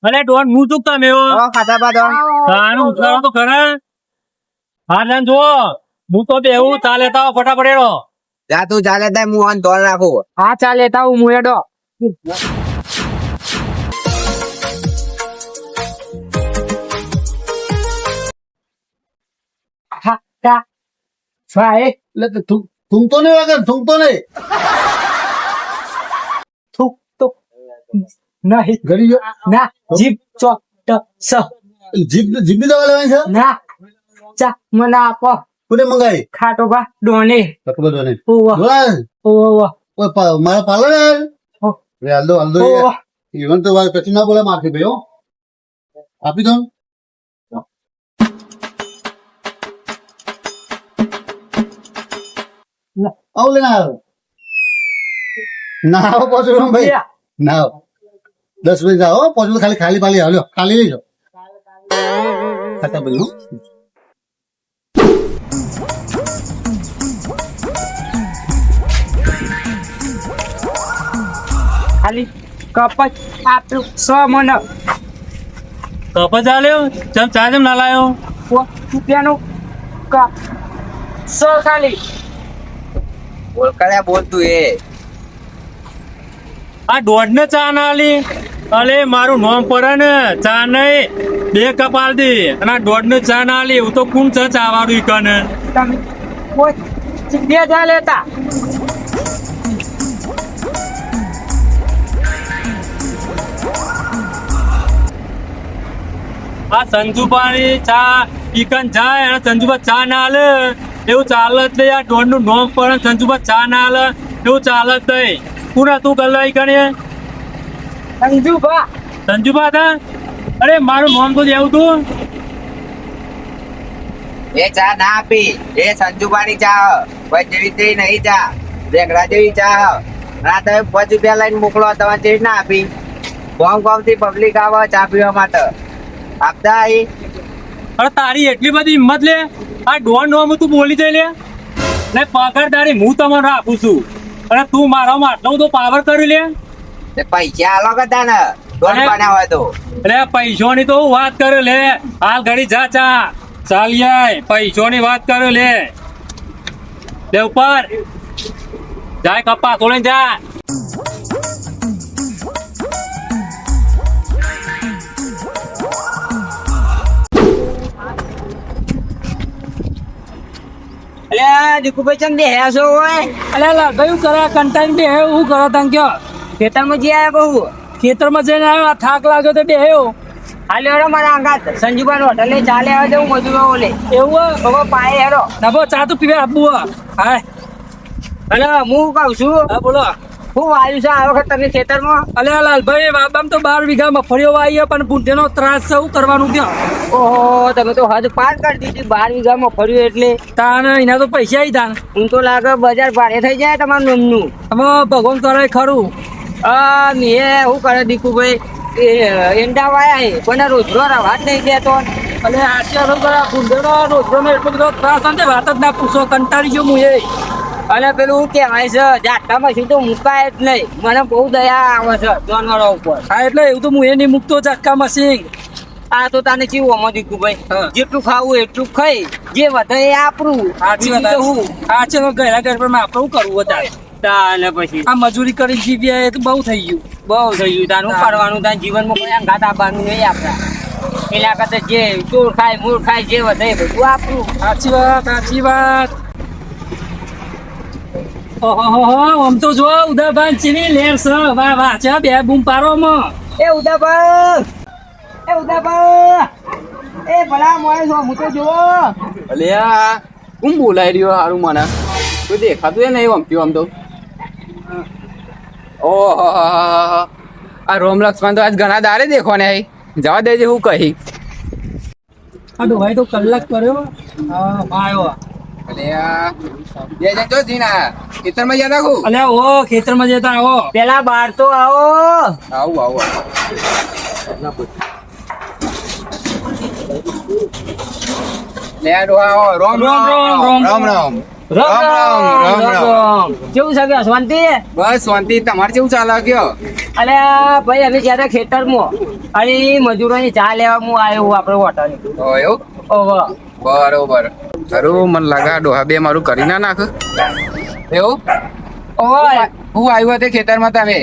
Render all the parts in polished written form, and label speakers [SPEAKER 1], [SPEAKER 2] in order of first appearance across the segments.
[SPEAKER 1] અલે ડોન હું ચૂક તમે
[SPEAKER 2] ખાતા બા દોન
[SPEAKER 1] આનું ઉતારો તો ખરા હા જાન જો હું તો બેહું ચા લેતા આવો ફટાફટ એડો
[SPEAKER 2] જા તું ચાલે તાય હું આન ધોન રાખું.
[SPEAKER 3] હા ચાલ લેતા હું મુએડો હા કા સ્વાય
[SPEAKER 4] એટલે થૂંકતો નહીં વગર થૂંકતો નહીં
[SPEAKER 3] થુક તો નહીં
[SPEAKER 4] ઘડી ગયો
[SPEAKER 3] ના જીપ ચો ટ સ
[SPEAKER 4] જીભની દવા લેવાની છે
[SPEAKER 3] ના ચા મને આપો
[SPEAKER 4] કોને મંગાઈ
[SPEAKER 3] ખાટો બા ડોને
[SPEAKER 4] ખબર નહીં
[SPEAKER 3] ઓવા ઓવા
[SPEAKER 4] મારા પાર્લર
[SPEAKER 3] ઓ.
[SPEAKER 4] હાલ દો
[SPEAKER 3] ઓવા
[SPEAKER 4] ઇવન તો વાર પછી ના બોલે મારથી ભાઈ હો આપી દો આવ લે ના આવો પોચું ભાઈ ના આવો 10 મિનિટ આવો પોચું ખાલી ખાલી પાલી હાલ્યો ખાલી લઈ જાઓ ખાતા બધું
[SPEAKER 3] ખાલી કપચ આપ્યું સ મને
[SPEAKER 1] કપા ચાલ્યો ચમ ચા જેમ ના લાયો
[SPEAKER 3] રૂપિયાનું ક સ ખાલી
[SPEAKER 2] બોલ કર્યા બોલ તું એ
[SPEAKER 1] આ દોઢ ને ચા ના આલી અલે મારું નામ પડે ને ચા નહીં 2 કપ આલ દે અને આ દોઢ ને ચા ના આલી એવું તો કોણ છે ચા વાળું ઈકને
[SPEAKER 3] તમે કોઈ બે જા લેતા
[SPEAKER 1] આ સંજુબાની ચા ઈકન જાય અને સંજુબા ચા ના આલે એવું ચાલત નહીં આ દોઢ નું નામ પડે સંજુબા ચા ના આલે એવું ચાલત નહીં પૂરા તું ગલ્લા ઈકને
[SPEAKER 3] સંજુભા
[SPEAKER 1] સંજુબા હતા અરે મારું નામ તો દેવું તું
[SPEAKER 2] એ ચા ના આપી એ સંજુબાની ચા ભાઈ જેવી તેવી નહીં ચા રેગડા જેવી ચા ના તમે 5 રૂપિયા લઈને મોકલો તમે જેવી ના આપી ગામ થી પબ્લિક આવે ચા પીવા માટે આપતા અહીં
[SPEAKER 1] અરે તારી એટલી બધી હિંમત લે આ ડોન નોમ તું બોલી જઈ લે પગારદારી હું તમારો આપું છું અને તું મારો માટલો તો પાવર કરી લે
[SPEAKER 2] તે પૈસા આલો કદા ને દોન બનાવ હોય તો
[SPEAKER 1] અરે પૈસોની તો હું વાત કરે લે હાલ ઘડી જા ચા ચાલ્યાય પૈસોની વાત કરે લે ઉપર જાય કપ્પા તોડે જા
[SPEAKER 2] અલ્યા દીકુભાઈ ચમ બે હેસો હોય
[SPEAKER 3] અલે ગયું કરે કંટાઈન બે હું કરો તને કયો
[SPEAKER 2] ખેતરમાં જે આયા બહુ
[SPEAKER 3] ખેતરમાં જઈને આવ્યો આ થાક લાગ્યો તો બે
[SPEAKER 2] હાલે હેડો મારા અંગાત સંજુબાન હોટલે ચાલે આવે તો હું મજૂરો ઓલે
[SPEAKER 3] એવું
[SPEAKER 2] બાબા પાયે હેડો
[SPEAKER 3] નભો ચા તો પીવે આપવું હા
[SPEAKER 2] અને હું કહું છું
[SPEAKER 3] હા બોલો
[SPEAKER 2] હું વાયુ છે આ વખત તમે ખેતરમાં
[SPEAKER 3] અલે લાલભાઈ બાબામ તો 12 વીઘા મફળીઓ વાવીએ પણ બુંધેનો ત્રાસ છે શું કરવાનું ત્યાં
[SPEAKER 2] ઓહો તમે તો હદ પાર કરી દીધી 12 વીઘામાં ફર્યું એટલે
[SPEAKER 3] તાને એના તો પૈસા આવી તાન
[SPEAKER 2] હું તો લાગે બજાર ભાડે થઈ જાય તમારું નામનું
[SPEAKER 3] અમે ભગવાન કરે ખરું
[SPEAKER 2] મેં શું કરે દીકુભાઈ એંડા વાયા છે પણ રોજરો વાત નહીં દેતો
[SPEAKER 3] અલે આશીર્વાદ કરે બુંધેનો રોજનો એટલો બધો ત્રાસ છે વાત જ ના પૂછો કંટાળી ગયો હું એ
[SPEAKER 2] અને પેલું શું કહેવાય છે ઝાટકા મશીન તો મુકાય જ નહીં મને બહુ દયા આવે છે જાનવરો ઉપર
[SPEAKER 3] હા એટલે એવું તો હું એ નહીં મૂકતો ઝટકા મશીન
[SPEAKER 2] આ તો તને કેવું આમાં દીકુભાઈ જેટલું ખાવું એટલું ખાઈ જે વધે એ આપણું
[SPEAKER 3] સાચી વાત
[SPEAKER 2] હું
[SPEAKER 3] સાચી વાત ઘરે ઘર પર આપણે શું કરવું વધારે
[SPEAKER 2] તાને પછી
[SPEAKER 3] આ મજૂરી કરી જીવીએ એ તો બહુ થઈ ગયું
[SPEAKER 2] બહુ થઈ ગયું તાનું કરવાનું તાન જીવનમાં કોઈ અંગાત આપવાનું નહીં આપણા એના કરતા જે ચોર ખાય મૂળ ખાય જે વધે એ બધું આપણું
[SPEAKER 3] સાચી વાત સાચી વાત ઓહો આમ તો જો ઉદાભાન ચીની લેર છે વાહ વાહ છે બે બૂમ પારો માં
[SPEAKER 2] એ ઉદાબા એ ભલા મોય છો હું તો જોવો
[SPEAKER 5] અલ્યા કોણ બોલાઈ રહ્યો હારું મને કોઈ દેખાતું એ નહીં આમ આમ તો ઓહો આ રોમ લક્ષ્મણ તો આજ ઘણા દાડે દેખો ને જવા દેજે હું કહી
[SPEAKER 3] આ ડોભાઈ તો કલાક કર્યો હા આવ્યો
[SPEAKER 5] અલ્યા જય જય જો જીના ખેતરમાં જતા હું
[SPEAKER 3] અલ્યા ઓ ખેતરમાં જતા આવો
[SPEAKER 2] પેલા બાર તો આવો
[SPEAKER 5] આવું લે ડોહા રોમ
[SPEAKER 3] રોમ, રોમ,
[SPEAKER 5] રામ રામ
[SPEAKER 3] રામ. કેવું છે કે શાંતિ?
[SPEAKER 5] બસ શાંતિ. તમારે કેવું ચાલે કયો?
[SPEAKER 3] અલે ભાઈ અમે ગયા તા ખેતરમાં અને મજૂરોની ચા લેવા હું આવ્યો આપણે હોટલ.
[SPEAKER 5] એવું
[SPEAKER 3] ઓહો.
[SPEAKER 5] બરોબર. ખરું મને લાગે ડોહા બે મારું કરી ના નાખ. એવું
[SPEAKER 3] ઓય
[SPEAKER 5] હું આવ્યો તે ખેતરમાં તમે?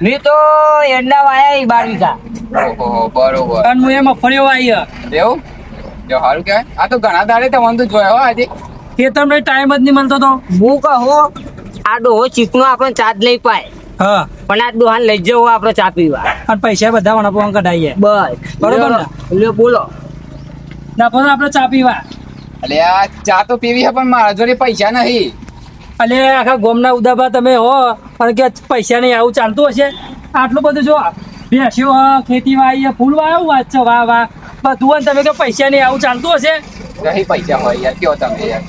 [SPEAKER 3] મેં તો એંડા વાયા 12 વીઘા.
[SPEAKER 5] ઓહો બરોબર.
[SPEAKER 3] અને હું એમાં ફર્યો આવ્યો.
[SPEAKER 5] એવું જો સારું કહેવાય. આ તો ઘણા દાડે તમને તો જોયો હો આજે.
[SPEAKER 3] ખેતરમાં ટાઈમ જ નહીં મળતો તો હું કહો આ ડોહો ચીકનો આપણે ચા જ લઈ પાય.
[SPEAKER 1] હા
[SPEAKER 3] પણ આ ડોહાને લઈ જવો આપણે ચા પીવા.
[SPEAKER 1] અને પૈસા બધા વણાપવા કઢાઈએ
[SPEAKER 3] બસ
[SPEAKER 1] બરોબર ને?
[SPEAKER 3] લ્યો બોલો.
[SPEAKER 1] ના પણ આપણે ચા પીવા
[SPEAKER 5] એટલે આ ચા તો પીવી છે પણ મારા જોડે પૈસા નહીં.
[SPEAKER 1] અલે આખા ગોમના ઉદાબા તમે હો અને કે પૈસા નહીં આવું ચાલતું હશે? આટલું બધું જો ભેંસ્યો ખેતી વાય ફૂલ વાયો વાત છે વાહ વાહ બધું હોય ને તમે કે પૈસા નહીં આવું ચાલતું હશે?
[SPEAKER 5] નહીં પૈસા હોય યાર કયો તમે યાર.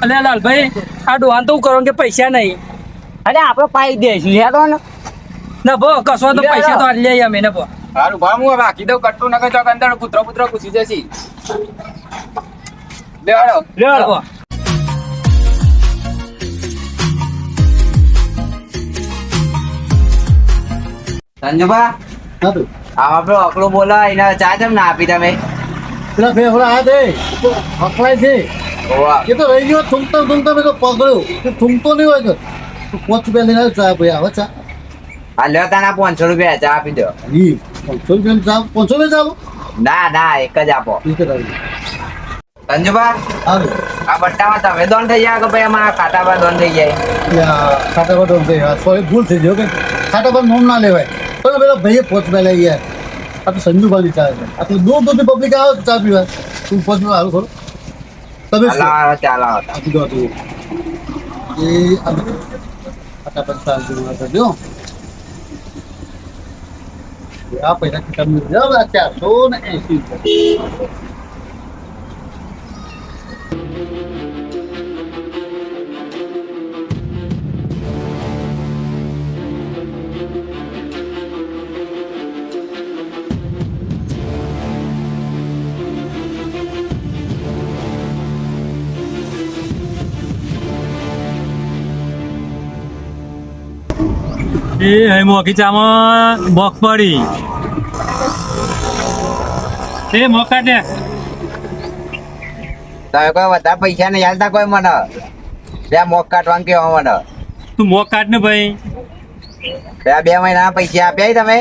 [SPEAKER 1] અલે લાલભાઈ આ ડોહાન તો હું કરો કે પૈસા નહીં
[SPEAKER 3] અરે આપણે પાઈ દઈશું હેડો ને.
[SPEAKER 1] ના ભો કશો તો પૈસા તો આ લઈ અમે ને ભો
[SPEAKER 5] સારું ભાઈ હું રાખી દઉં કટ્ટું નકર ચોક અંદર કૂતરો ઘૂસી જશે. લે હાલો.
[SPEAKER 1] ભો.
[SPEAKER 2] સંજુભા
[SPEAKER 4] હા તો
[SPEAKER 2] આપણો અકલો બોલો એને ચા કેમ ના આપી તમે?
[SPEAKER 4] પેલા ભાઈ હમણાં આ દે હકલાય છે
[SPEAKER 2] ઓવા.
[SPEAKER 4] એ તો રહી ગયો થૂંકતા મેં તો પકડ્યો તે થૂંકતો નહીં હોય કે તું 5 રૂપિયા લઈને આવ્યો ચા ભાઈ આવે ચા
[SPEAKER 2] આ લ્યો તાના 500 રૂપિયા ચા આપી દો.
[SPEAKER 4] ઈ 500 રૂપિયા ચા 500 રૂપિયા ચાલો
[SPEAKER 2] ના ના એક જ આપો.
[SPEAKER 4] ઠીક છે તારી
[SPEAKER 2] સંજુભા
[SPEAKER 4] હાલો
[SPEAKER 2] આ બટ્ટામાં તમે દોન થઈ જાય કે ભાઈ અમારા ખાતામાં દોન થઈ જાય?
[SPEAKER 4] ખાટા પર દોન થઈ સોરી ભૂલ થઈ ગયો કે ખાટા પર નોમ ના લેવાય તો પેલા ભાઈએ 5 રૂપિયા લઈ ગયા આ તો સંજુભાઈ ચા છે આ તો દૂર દૂરથી પબ્લિક આવે ચા પીવા તું 5 રૂપિયા હારું ખરો તમે શું?
[SPEAKER 2] લાવો ચાલો
[SPEAKER 4] આપી દો આપી દો. એ ખાટા પર ચા પીવા કરજો આ પૈસા ખતમ નહીં જાવ આ 480
[SPEAKER 1] એ હે મોકી ચામાં મોક પડી એ મોકા દે
[SPEAKER 2] તમે કોઈ વધારે પૈસા નહીં હાલતા કોઈ મને ત્યાં મોક કાઢવાનું કેવા મને?
[SPEAKER 1] તું મોક કાઢ ને ભાઈ
[SPEAKER 2] ત્યાં 2 મહિનાના પૈસા આપ્યા તમે?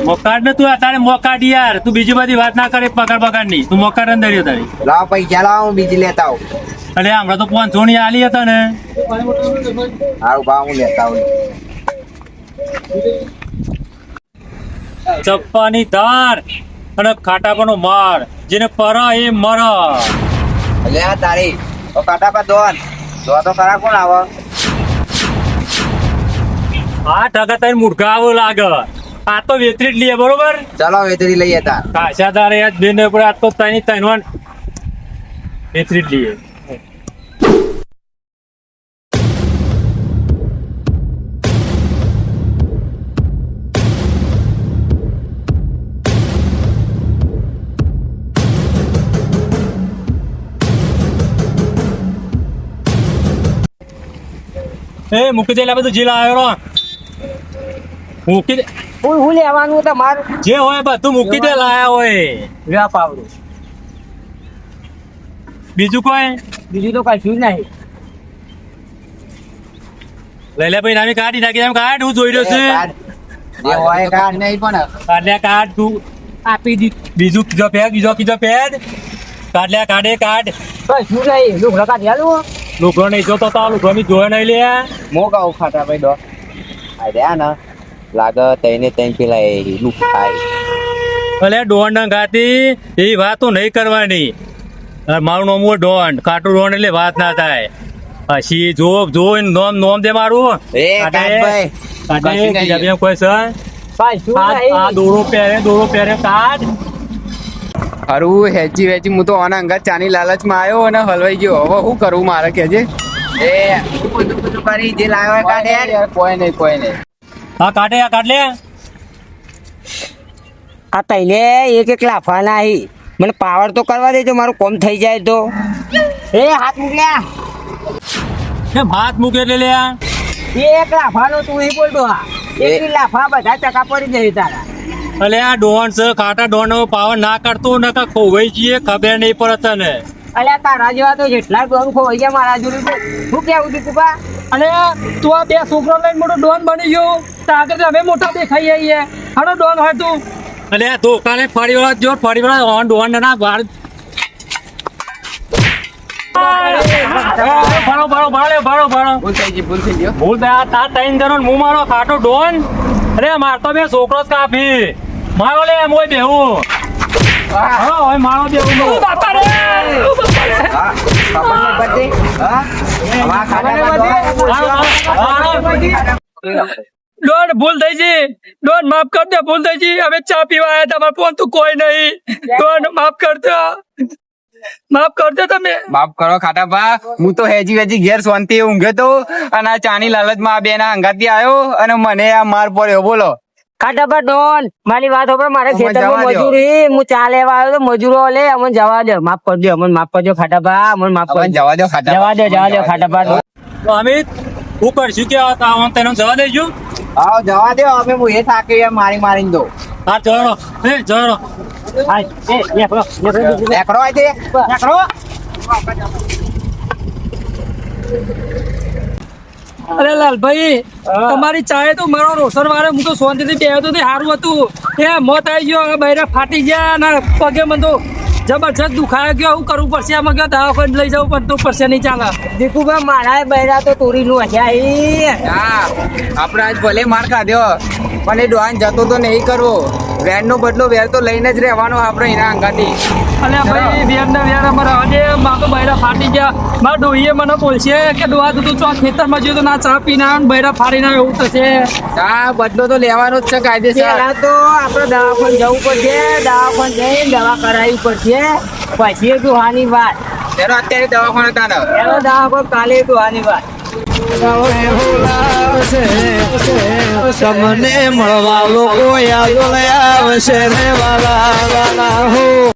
[SPEAKER 1] મોક કાઢ ને તું અત્યારે મોક કાઢ યાર તું બીજી બધી વાત ના કરે પગાર બગાડ ની તું મોક કાઢ અંદર તારી
[SPEAKER 2] લાવો પૈસા લાવો હું બીજી લેતા આવું.
[SPEAKER 1] અરે હમણાં તો 500 ની આલી હતા ને
[SPEAKER 2] સારું ભાવ હું લેતા આવું.
[SPEAKER 1] ચપ્પાની ધાર અને ખાટાપાનો માર જેને પર એ મર
[SPEAKER 2] લે આ તારી તો કાટા પર દોન તો ખરા કોણ આવો?
[SPEAKER 1] આ ટકા તારી મૂર્ખા આવો લાગે આ તો વેતરી જ લઈએ બરોબર
[SPEAKER 2] ચલો વેતરી લઈએ તાર.
[SPEAKER 1] કાશા તારે યાદ બેન પડે આ તો તારી તૈનવાન વેતરી જ લઈએ એ મૂકી દે બધું જે લાવ્યો મૂકી દે
[SPEAKER 3] હું લેવાનું તમારું
[SPEAKER 1] જે હોય બધું મૂકી દે લાયા હોય
[SPEAKER 3] વ્યાપ આવડું
[SPEAKER 1] બીજું કોઈ
[SPEAKER 3] બીજું તો કશું નહીં.
[SPEAKER 1] લઈ લે ભાઈ નાની કાઢી નાખી એમ કાઢ હું જોઈ રહ્યો
[SPEAKER 2] એ
[SPEAKER 1] છું
[SPEAKER 2] કાઢ. જે હોય એ કાઢ.
[SPEAKER 5] નહીં પણ
[SPEAKER 1] કાઢ કાઢ તું
[SPEAKER 3] આપી દીધું
[SPEAKER 1] બીજું કીધો પેડ કીધો પેડ કાઢ લે કાઢે કાઢ
[SPEAKER 3] કશું નહીં લુગડા કાઢી આલું.
[SPEAKER 1] લુગડો નહીં જોતો તો લુગડો ની જોયે નહીં લે
[SPEAKER 2] મો કહું ખાટા ભાઈ દો આ રહ્યા ને લાગે તઈને તઈને પેલા એ લુક થાય.
[SPEAKER 1] ભલે ડોન ગાતી એવી વાતો નહીં કરવાની મારું નામ હોય ડોન કાટું ડોન એટલે વાત ના થાય પછી જોઈને નોમ દે મારું
[SPEAKER 2] એ કાઢભાઈ
[SPEAKER 1] કાઢે
[SPEAKER 5] કશું નહીં.
[SPEAKER 1] બીજા બે કોઈ છે
[SPEAKER 3] કશું
[SPEAKER 1] આ
[SPEAKER 3] નહીં.
[SPEAKER 1] દોરો પહેરે કાઢ
[SPEAKER 5] હારું હેચી વેચી હું તો આના અંગત ચાની લાલચમાં આવ્યો અને હલવાઈ ગયો. હવે શું કરવું મારે કેજે?
[SPEAKER 2] એ બધું કરી જે લાવ્યો એ કાઢે યાર.
[SPEAKER 5] યાર કોઈ નહીં.
[SPEAKER 1] હા કાઢે આ કાઢ લે
[SPEAKER 3] આ તઈને એક લાફા નહીં
[SPEAKER 2] મને પાવર તો કરવા દેજો, મારું કોમ થઈ જાય તો. એ હાથ મૂક્યા
[SPEAKER 1] કેમ હાથ મૂકે એટલે લે આ?
[SPEAKER 2] એક લાફાનો તું એ બોલતો હા એક લાફા બધા ચકા પડી જાય તારા.
[SPEAKER 1] અલે આ ડોન છે, ખાટા ડોન પાવર ના કરતો ને કા ખોવાઈ જઈએ ખબર નહીં પડે તને.
[SPEAKER 2] અલ્યા તારા જેવા તો જેટલા ડોન ખોવાઈ ગયા મારા જોડે તો. શું કેવું દીકુભા?
[SPEAKER 1] અને તું આ બે છોકરો લઈને મોટો ડોન બની ગયો, તો આગળ અમે મોટા દેખાઈ જઈએ. હાલો ડોન હોય તું. અલે આ ધોકાને ફરી વળા જો ફરી વળા ડોન ના બહાર ભણો ભણો ભણો ભણો ભણો
[SPEAKER 5] ભૂલ થઈ ગઈ, ભૂલ થઈ ગયો.
[SPEAKER 1] ભૂલ થયા તા ત્રણ જણો હું મારો ખાટો ડોન. અરે મારતો મેં છોકરો જ કાપી મારો લે એમ હોય બેહું. હા હોય મારો બેહું બાપા રે.
[SPEAKER 2] હા ખબર નહીં પડતી હા આવા ખાડા
[SPEAKER 1] ડોન ભૂલ થઈ ગઈ, ડોન માફ કર દે, ભૂલ થઈ ગઈ. અમે ચા પીવા આવ્યા, તમારે ફોન તું કોઈ નહીં. ડોન માફ કર દો, માફ કર દો તમે.
[SPEAKER 5] માફ કરો ખાટાભા, હું તો હેજી વેજી ઘેર શાંતિ ઊંઘે તો અને આ ચાની લાલચમાં આ બેના અંગાથી આવ્યો અને મને આ માર પડ્યો. બોલો
[SPEAKER 2] ખાટાભા ડોન મારી વાત હોભળો. મારે
[SPEAKER 5] અમને
[SPEAKER 2] ખેતરમાં
[SPEAKER 5] જવા દ્યો.
[SPEAKER 2] મજૂરી હું ચા લેવા આવ્યો તો મજૂરો લે અમને જવા દે. માફ કરજો, અમને માફ કરજો ખાટાભા, અમને માફ
[SPEAKER 5] હવે
[SPEAKER 2] કરજો.
[SPEAKER 5] જવા દો ખાટાભા.
[SPEAKER 2] જવા દે ખાટાભા.
[SPEAKER 1] તો અમિત હું કરશું કે તને જવા દેજો.
[SPEAKER 2] આવ જવા દે, અમે હું એ થાકી મારી મારીને દો.
[SPEAKER 1] હા જવાનો એ જવાનો.
[SPEAKER 2] એકડો આઈ દે એકડો.
[SPEAKER 1] અરે લાલભાઈ તમારી ચાય તો મારો રોશન વાળે હું તો શાંતિથી બેહ્યો તો તે સારું હતું. એ મોત આવી ગયો, બૈરા ફાટી ગયા ને પગે મને તો જબરજસ્ત દુખાયો ગયો. શું કરવું પડશે આમાં ગયો દવાખાને લઈ જવું પણ તો પડશે નહીં ચાલે.
[SPEAKER 2] દીકુભા મારા બૈરા તો તોડી નું હશે.
[SPEAKER 5] હા આપણે આજ ભલે માર ખાધ્યો પણ એ ડોહાન જતો તો નહીં કરવો. વેર નો બદલો વેર તો લઈને જ રહેવાનો આપણે એના અંગાથી.
[SPEAKER 1] અલે ભાઈ વેર ને વેર અમારે આજે મારો બૈરા ફાટી ગયા. મારા ડોહીએ મને બોલશે કે ડોહા તું ચો ખેતરમાં જઈએ તો ના ચા પીને આવે ને બૈરા ફાડી ના એવું થશે.
[SPEAKER 5] હા બદલો તો લેવાનો જ છે કાયદેસર.
[SPEAKER 2] પેલા તો આપણે દવાખાને જવું પડશે, દવાખાને જઈને દવા કરાવવી પડશે, પછી દુહાની વાત.
[SPEAKER 5] તેનો અત્યારે દવાખાને તાને
[SPEAKER 2] એનો દવાખાને કાલે દુહાની વાત.
[SPEAKER 3] તમને મળવા લોકો યાદ આવશે રે વાલા વાલા હો.